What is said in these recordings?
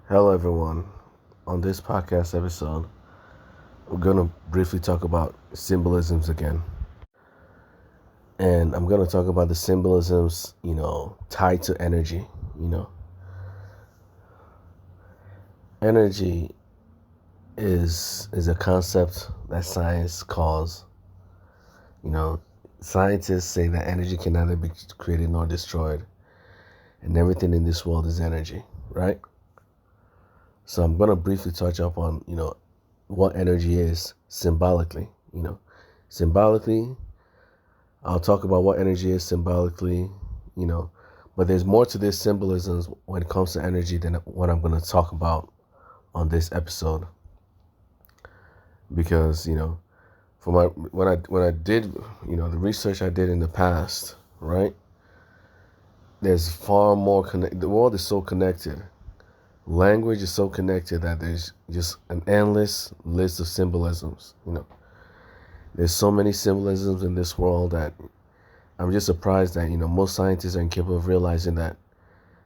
Hello, everyone. On this podcast episode, we're going to briefly talk about symbolisms again. And I'm going to talk about the symbolisms, tied to energy. You know, energy is a concept that science calls, you know, scientists say that energy can neither be created nor destroyed. And everything in this world is energy, right? So I'm going to briefly touch up on, what energy is symbolically, Symbolically, I'll talk about what energy is symbolically, you know, but there's more to this symbolisms when it comes to energy than what I'm going to talk about on this episode. Because, for my when I did, the research I did in the past, right? There's far more connect. The world is so connected. Language is so connected that there's just an endless list of symbolisms. There's so many symbolisms in this world that I'm just surprised that, most scientists are incapable of realizing that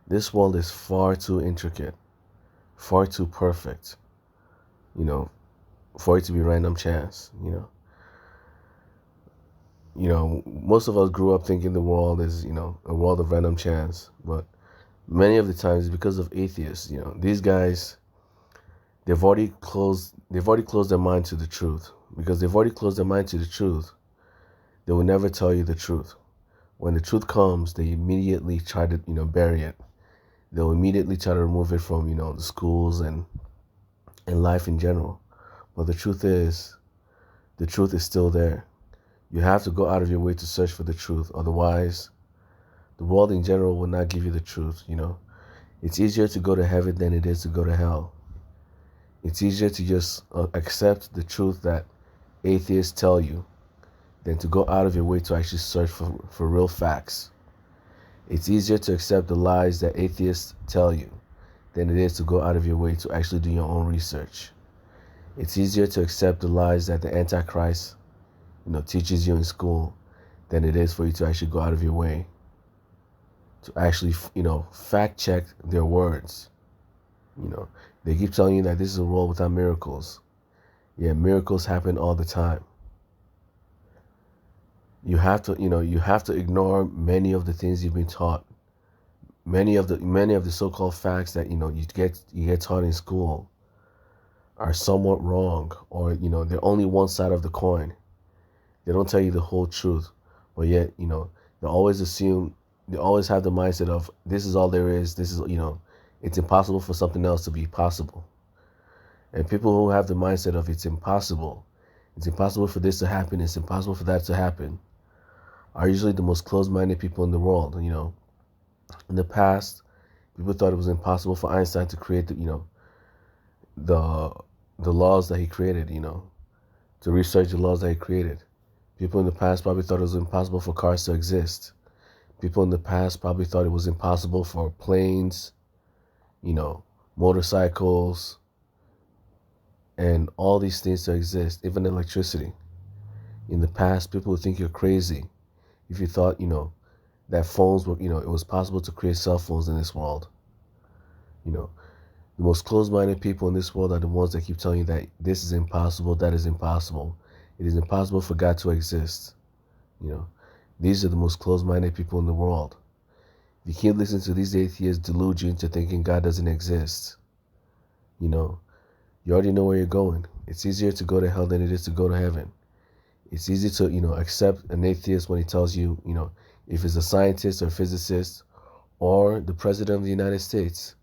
this world is far too intricate, far too perfect, you know, for it to be random chance, Most of us grew up thinking the world is, a world of random chance, but many of the times it's because of atheists, These guys, they've already closed their mind to the truth. Because they've already closed their mind to the truth, they will never tell you the truth. When the truth comes, they immediately try to, bury it. They'll immediately try to remove it from, the schools and life in general. But the truth is still there. You have to go out of your way to search for the truth. Otherwise, the world in general will not give you the truth, It's easier to go to heaven than it is to go to hell. It's easier to just accept the truth that atheists tell you than to go out of your way to actually search for real facts. It's easier to accept the lies that atheists tell you than it is to go out of your way to actually do your own research. It's easier to accept the lies that the Antichrist, teaches you in school than it is for you to actually go out of your way to actually, fact check their words. They keep telling you that this is a world without miracles. Yeah, miracles happen all the time. You have to ignore many of the things you've been taught. Many of the so-called facts that you get taught in school are somewhat wrong, or they're only one side of the coin. They don't tell you the whole truth, but yet they always assume, they always have the mindset of this is all there is. This is it's impossible for something else to be possible. And people who have the mindset of it's impossible for this to happen, it's impossible for that to happen, are usually the most closed-minded people in the world. In the past, people thought it was impossible for Einstein to create the the laws that he created, to research the laws that he created. People in the past probably thought it was impossible for cars to exist. People in the past probably thought it was impossible for planes, motorcycles, and all these things to exist, even electricity. In the past, people would think you're crazy if you thought, that phones were, it was possible to create cell phones in this world. The most closed-minded people in this world are the ones that keep telling you that this is impossible, that is impossible. It is impossible for God to exist. These are the most closed-minded people in the world. If you keep listening to these atheists delude you into thinking God doesn't exist, you already know where you're going. It's easier to go to hell than it is to go to heaven. It's easy to, accept an atheist when he tells you, if it's a scientist or physicist or the president of the United States.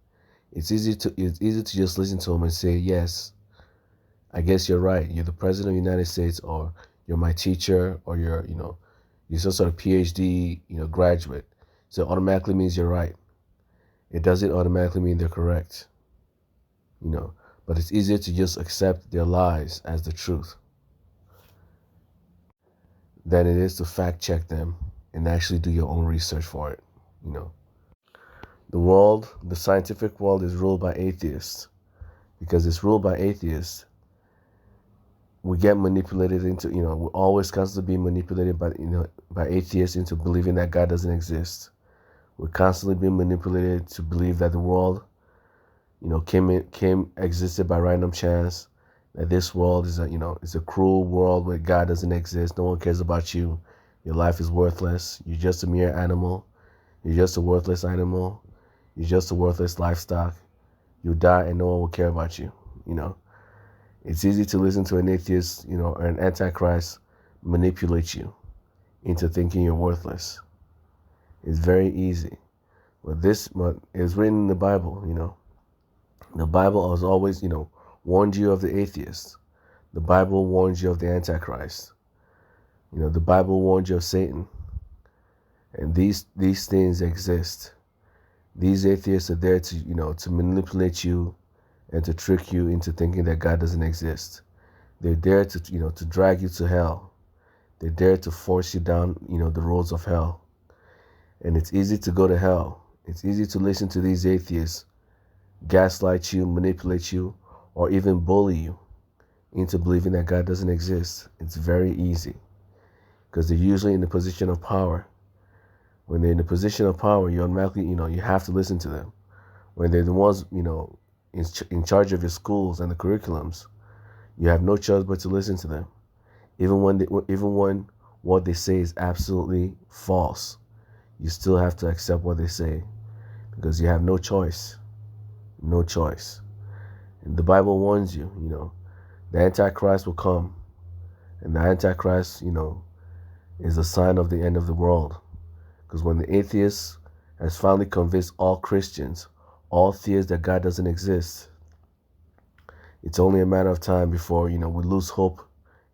It's easy to just listen to him and say, yes, I guess you're right. You're the president of the United States, or you're my teacher, or you're some sort of PhD, graduate. So it automatically means you're right. It doesn't automatically mean they're correct. But it's easier to just accept their lies as the truth than it is to fact check them and actually do your own research for it. The scientific world is ruled by atheists. Because it's ruled by atheists, we get manipulated into, we're always constantly being manipulated by atheists into believing that God doesn't exist. We're constantly being manipulated to believe that the world came existed by random chance. That this world is it's a cruel world where God doesn't exist. No one cares about you. Your life is worthless. You're just a mere animal. You're just a worthless animal. You're just a worthless livestock. You die and no one will care about you. You know, it's easy to listen to an atheist, or an antichrist manipulate you into thinking you're worthless. It's very easy. But it's written in the Bible. The Bible has always, warned you of the atheist. The Bible warns you of the Antichrist. The Bible warns you of Satan. And these things exist. These atheists are there to manipulate you and to trick you into thinking that God doesn't exist. They're there to drag you to hell. They're there to force you down, the roads of hell. And it's easy to go to hell. It's easy to listen to these atheists gaslight you, manipulate you, or even bully you into believing that God doesn't exist. It's very easy because they're usually in the position of power. When they're in the position of power, you automatically, you have to listen to them. When they're the ones, in charge of your schools and the curriculums, you have no choice but to listen to them, even when what they say is absolutely false. You still have to accept what they say because you have no choice. No choice. And the Bible warns you, the Antichrist will come. And the Antichrist, is a sign of the end of the world. Because when the atheist has finally convinced all Christians, all theists that God doesn't exist, it's only a matter of time before, we lose hope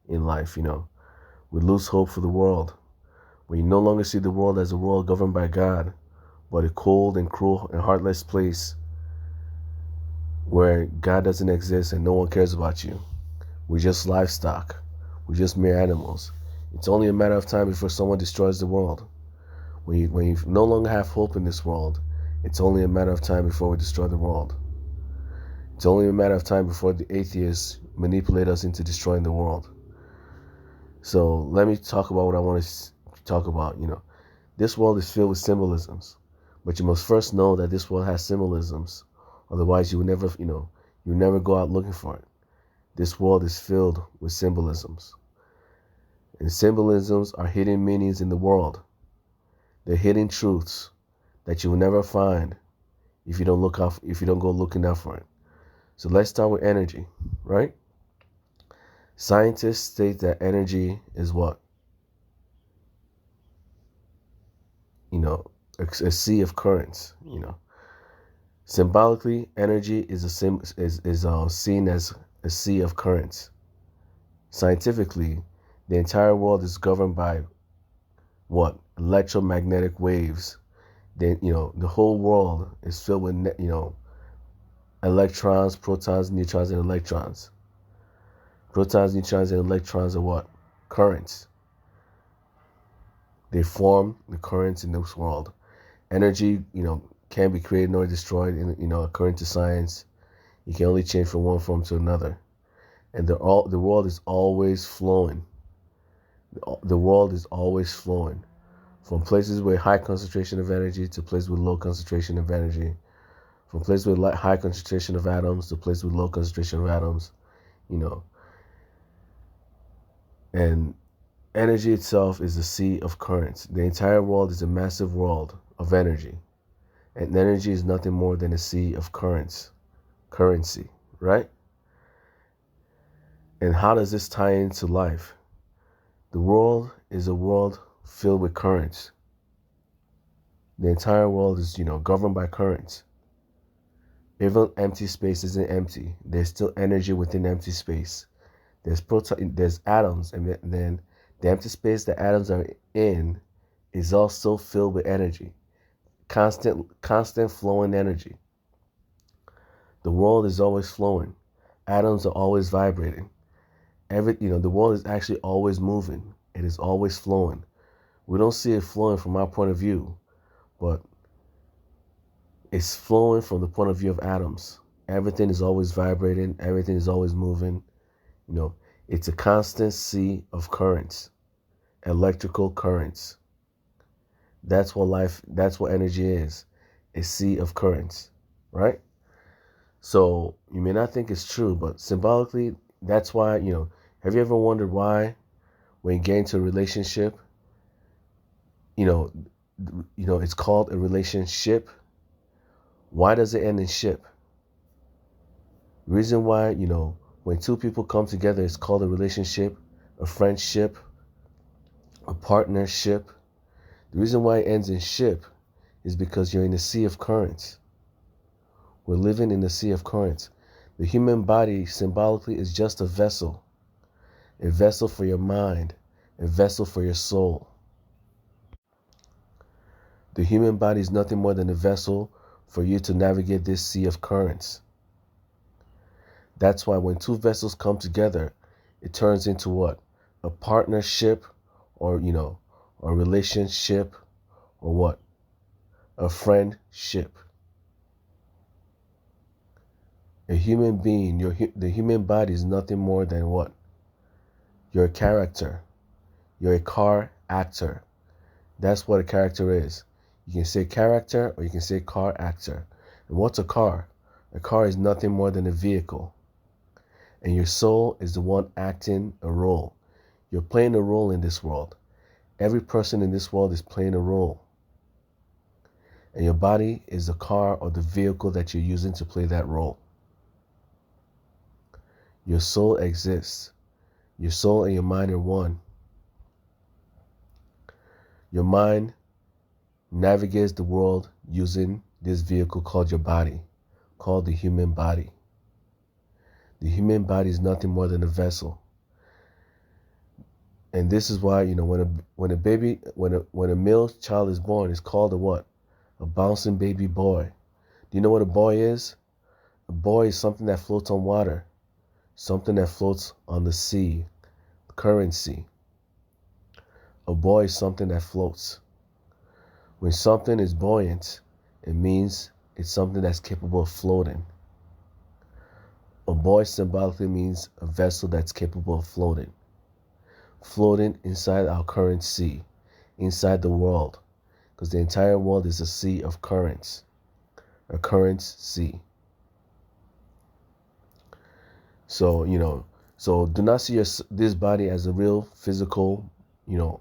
in life, We lose hope for the world. We no longer see the world as a world governed by God, but a cold and cruel and heartless place where God doesn't exist and no one cares about you. We're just livestock. We're just mere animals. It's only a matter of time before someone destroys the world. When you no longer have hope in this world, it's only a matter of time before we destroy the world. It's only a matter of time before the atheists manipulate us into destroying the world. So let me talk about what I want to talk about. This world is filled with symbolisms, but you must first know that this world has symbolisms. Otherwise, you will never go out looking for it. This world is filled with symbolisms. And symbolisms are hidden meanings in the world. They're hidden truths that you will never find if you don't go looking out for it. So let's start with energy, right? Scientists state that energy is what? A sea of currents, Symbolically, energy is seen as a sea of currents. Scientifically, the entire world is governed by what? Electromagnetic waves. Then, the whole world is filled with, electrons, protons, neutrons, and electrons. Protons, neutrons, and electrons are what? Currents. They form the currents in this world. Energy, can't be created nor destroyed, according to science. You can only change from one form to another. And the world is always flowing. The world is always flowing. From places with high concentration of energy to places with low concentration of energy. From places with high concentration of atoms to places with low concentration of atoms. And energy itself is a sea of currents. The entire world is a massive world of energy. And energy is nothing more than a sea of currency, right? And how does this tie into life? The world is a world filled with currents. The entire world is, governed by currents. Even empty space isn't empty. There's still energy within empty space. There's atoms, and then the empty space the atoms are in is also filled with energy. Constant flowing energy. The world is always flowing. Atoms are always vibrating. The world is actually always moving. It is always flowing. We don't see it flowing from our point of view, but it's flowing from the point of view of atoms. Everything is always vibrating. Everything is always moving. It's a constant sea of currents, electrical currents. That's what energy is, a sea of currents, right? So you may not think it's true, but symbolically, that's why, have you ever wondered why when you get into a relationship, you know, it's called a relationship? Why does it end in ship? Reason why, when two people come together, it's called a relationship, a friendship, a partnership. The reason why it ends in ship is because you're in a sea of currents. We're living in a sea of currents. The human body symbolically is just a vessel for your mind, a vessel for your soul. The human body is nothing more than a vessel for you to navigate this sea of currents. That's why when two vessels come together, it turns into what? A partnership, or, a relationship, or what? A friendship. A human being, the human body is nothing more than what? You're a character. You're a car actor. That's what a character is. You can say character or you can say car actor. And what's a car? A car is nothing more than a vehicle. And your soul is the one acting a role. You're playing a role in this world. Every person in this world is playing a role. And your body is the car or the vehicle that you're using to play that role. Your soul exists. Your soul and your mind are one. Your mind navigates the world using this vehicle called your body, called the human body. The human body is nothing more than a vessel. And this is why, when a male child is born, it's called a what? A bouncing baby boy. Do you know what a boy is? A boy is something that floats on water, something that floats on the sea, current sea. A boy is something that floats. When something is buoyant, it means it's something that's capable of floating. A boy symbolically means a vessel that's capable of floating. Floating inside our current sea, inside the world, because the entire world is a sea of currents, a current sea. So, so do not see this body as a real physical,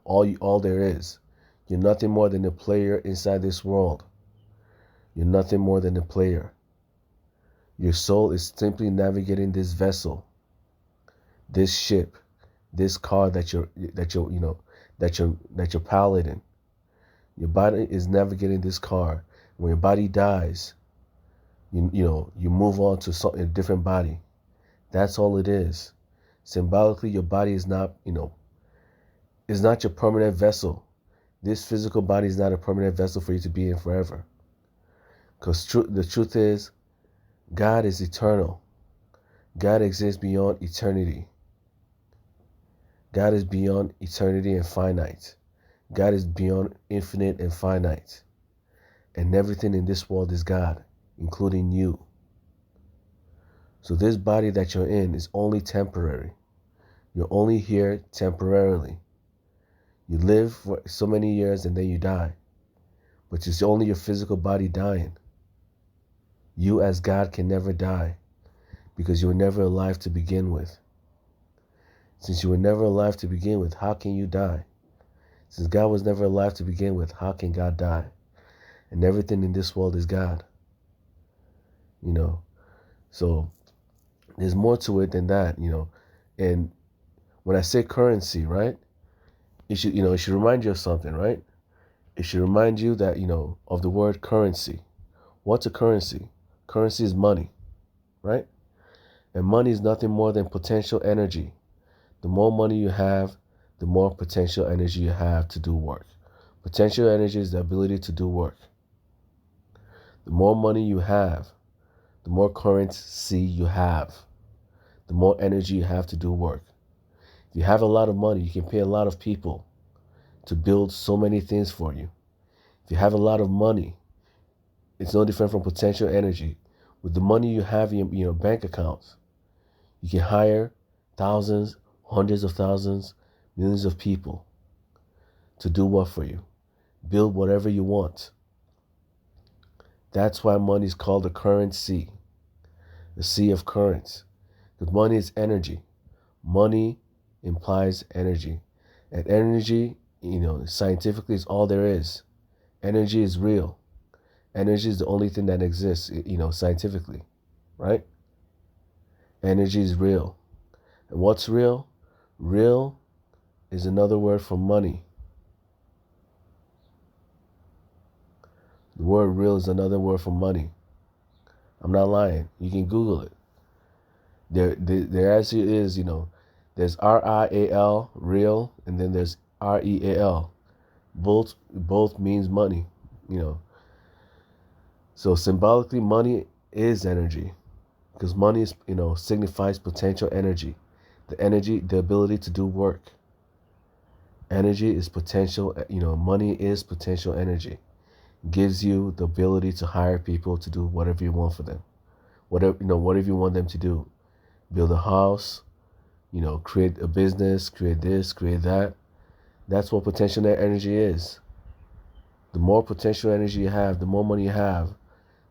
all there is. You're nothing more than a player inside this world. You're nothing more than a player. Your soul is simply navigating this vessel, this ship, this car that you're piloting. Your body is navigating this car. When your body dies, you move on to a different body. That's all it is. Symbolically, your body is not, is not your permanent vessel. This physical body is not a permanent vessel for you to be in forever. Because the truth is, God is eternal. God exists beyond eternity. God is beyond eternity and finite. God is beyond infinite and finite. And everything in this world is God, including you. So this body that you're in is only temporary. You're only here temporarily. You live for so many years and then you die. But it's only your physical body dying. You as God can never die because you were never alive to begin with. Since you were never alive to begin with, how can you die? Since God was never alive to begin with, how can God die? And everything in this world is God. So there's more to it than that, And when I say currency, right? It should remind you of something, right? It should remind you that, of the word currency. What's a currency? Currency is money, right? And money is nothing more than potential energy. The more money you have, the more potential energy you have to do work. Potential energy is the ability to do work. The more money you have, the more currency you have, the more energy you have to do work. If you have a lot of money, you can pay a lot of people to build so many things for you. If you have a lot of money, it's no different from potential energy. With the money you have in your bank accounts, you can hire thousands, hundreds of thousands, millions of people to do what for you? Build whatever you want. That's why money is called a currency. a sea of currents. Because money is energy. Money implies energy. And energy, scientifically is all there is. Energy is real. Energy is the only thing that exists, scientifically, right? Energy is real. And what's real? Real is another word for money. The word real is another word for money. I'm not lying. You can Google it. There actually is, there's RIAL, real, and then there's REAL. Both means money, So symbolically, money is energy, because money is, signifies potential energy. The ability to do work. Energy is potential, money is potential energy. Gives you the ability to hire people to do whatever you want for them. Whatever you want them to do. Build a house, create a business, create this, create that. That's what potential energy is. The more potential energy you have, the more money you have,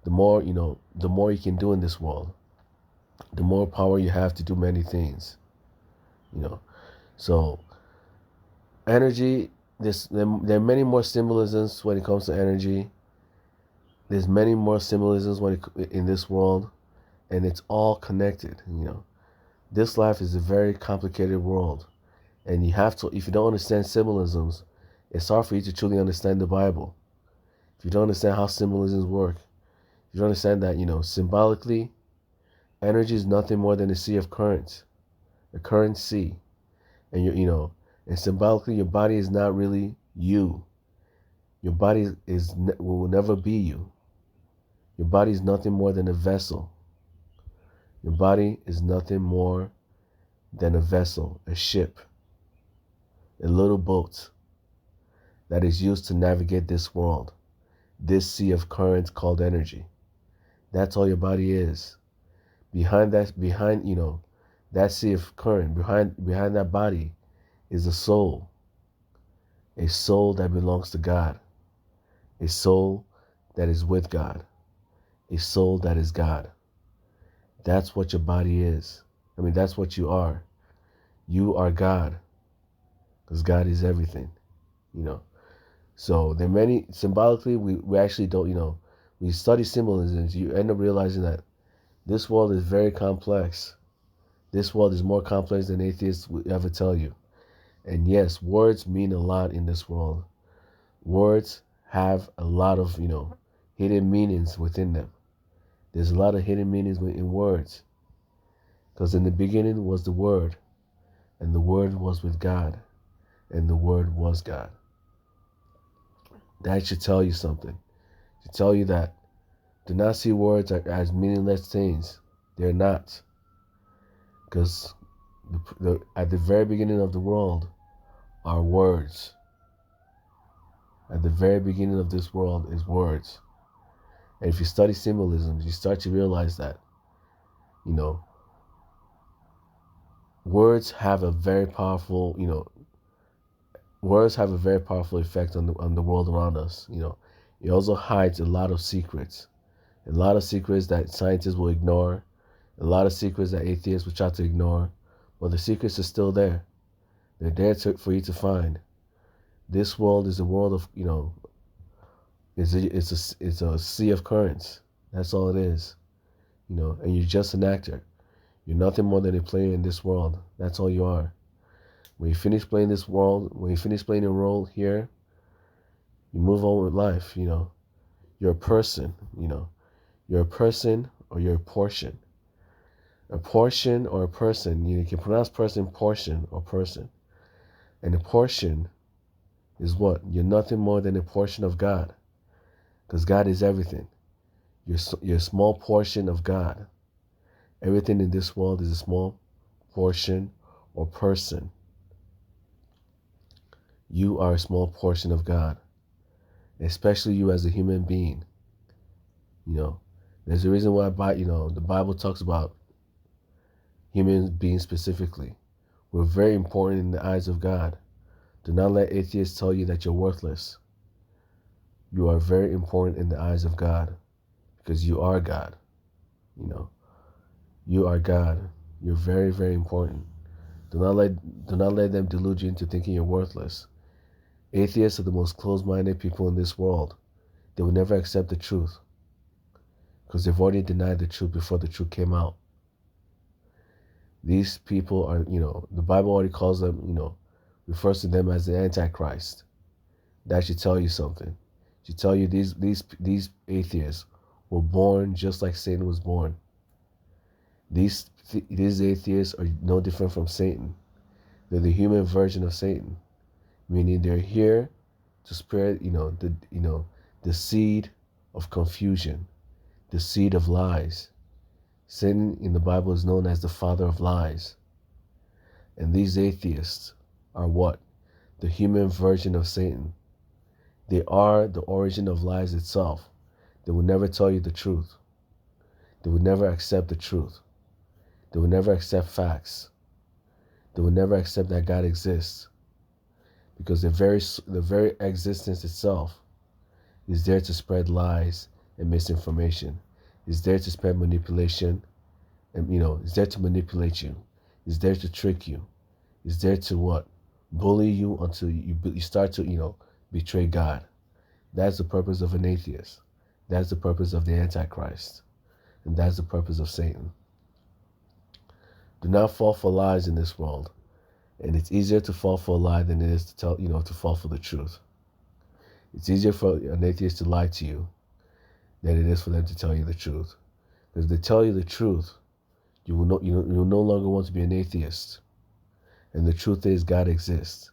the more you can do in this world. The more power you have to do many things. So energy, there are many more symbolisms when it comes to energy. There's many more symbolisms in this world, and it's all connected. This life is a very complicated world, and if you don't understand symbolisms, it's hard for you to truly understand the Bible. If you don't understand how symbolisms work, if you don't understand that, symbolically, energy is nothing more than a sea of currents, a current sea. And and symbolically, your body is not really you. Your body will never be you. Your body is nothing more than a vessel. Your body is nothing more than a vessel, a ship, a little boat that is used to navigate this world, this sea of currents called energy. That's all your body is. Behind that sea of current, behind that body is a soul that belongs to God, a soul that is with God, a soul that is God. That's what your body is. That's what you are. You are God, because God is everything, So there are many, symbolically, we actually don't, we study symbolisms, you end up realizing that this world is very complex. This world is more complex than atheists would ever tell you. And yes, words mean a lot in this world. Words have a lot of, hidden meanings within them. There's a lot of hidden meanings in words. Because in the beginning was the Word, and the Word was with God, and the Word was God. That should tell you something. It should tell you that do not see words as meaningless things. They're not. Because at the very beginning of the world are words. At the very beginning of this world is words. And if you study symbolisms, you start to realize that, words have a very powerful, words have a very powerful effect on the world around us. It also hides a lot of secrets. A lot of secrets that scientists will ignore. A lot of secrets that atheists will try to ignore. But the secrets are still there. They're there for you to find. This world is a world of, it's a sea of currents. That's all it is. And you're just an actor. You're nothing more than a player in this world. That's all you are. When you finish playing this world, when you finish playing a role here, you move on with life, You're a person, You're a person or you're a portion. A portion or a person. You can pronounce person, portion, or person. And a portion is what? You're nothing more than a portion of God. Because God is everything. You're a small portion of God. Everything in this world is a small portion or person. You are a small portion of God. Especially you as a human being. There's a reason why the Bible talks about human beings specifically. We're very important in the eyes of God. Do not let atheists tell you that you're worthless. You are very important in the eyes of God because you are God. You are God. You're very, very important. Do not let them delude you into thinking you're worthless. Atheists are the most closed-minded people in this world. They will never accept the truth because they've already denied the truth before the truth came out. These people are, the Bible already calls them, refers to them as the Antichrist. That should tell you something. It should tell you these atheists were born just like Satan was born. These atheists are no different from Satan. They're the human version of Satan, meaning they're here to spread, the seed of confusion, the seed of lies. Satan in the Bible is known as the father of lies. And these atheists are what? The human version of Satan. They are the origin of lies itself. They will never tell you the truth. They will never accept the truth. They will never accept facts. They will never accept that God exists. Because the very existence itself is there to spread lies and misinformation. Is there to spread manipulation, and is there to manipulate you. Is there to trick you. Is there to what? Bully you until you start to betray God. That's the purpose of an atheist. That's the purpose of the Antichrist, and that's the purpose of Satan. Do not fall for lies in this world, and it's easier to fall for a lie than it is to fall for the truth. It's easier for an atheist to lie to you than it is for them to tell you the truth. Because if they tell you the truth, you will no longer want to be an atheist. And the truth is, God exists.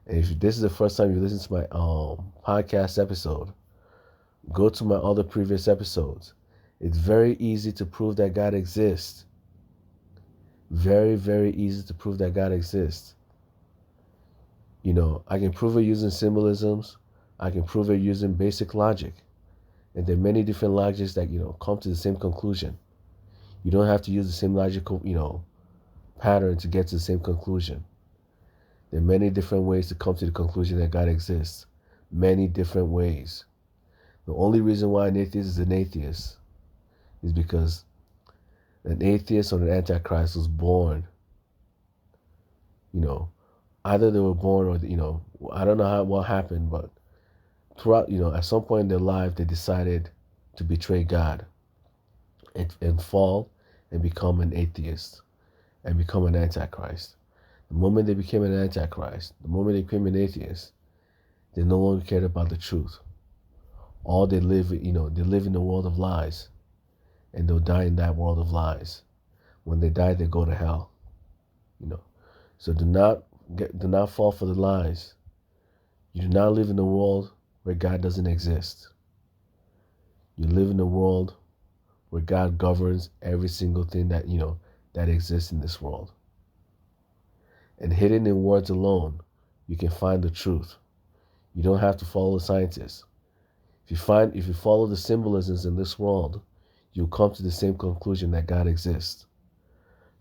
And if this is the first time you listen to my podcast episode, go to my other previous episodes. It's very easy to prove that God exists. Very, very easy to prove that God exists. I can prove it using symbolisms. I can prove it using basic logic. And there are many different logics that, come to the same conclusion. You don't have to use the same logical, pattern to get to the same conclusion. There are many different ways to come to the conclusion that God exists. Many different ways. The only reason why an atheist is an atheist is because an atheist or an antichrist was born. Either they were born or, I don't know what happened, but throughout, at some point in their life, they decided to betray God and fall and become an atheist and become an antichrist. The moment they became an antichrist, the moment they became an atheist, they no longer cared about the truth. All they live, they live in the world of lies, and they'll die in that world of lies. When they die, they go to hell. So do not fall for the lies. You do not live in a world where God doesn't exist. You live in a world where God governs every single thing that exists in this world. And hidden in words alone, you can find the truth. You don't have to follow the scientists. If you follow the symbolisms in this world, you'll come to the same conclusion that God exists.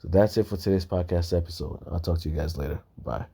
So that's it for today's podcast episode. I'll talk to you guys later. Bye.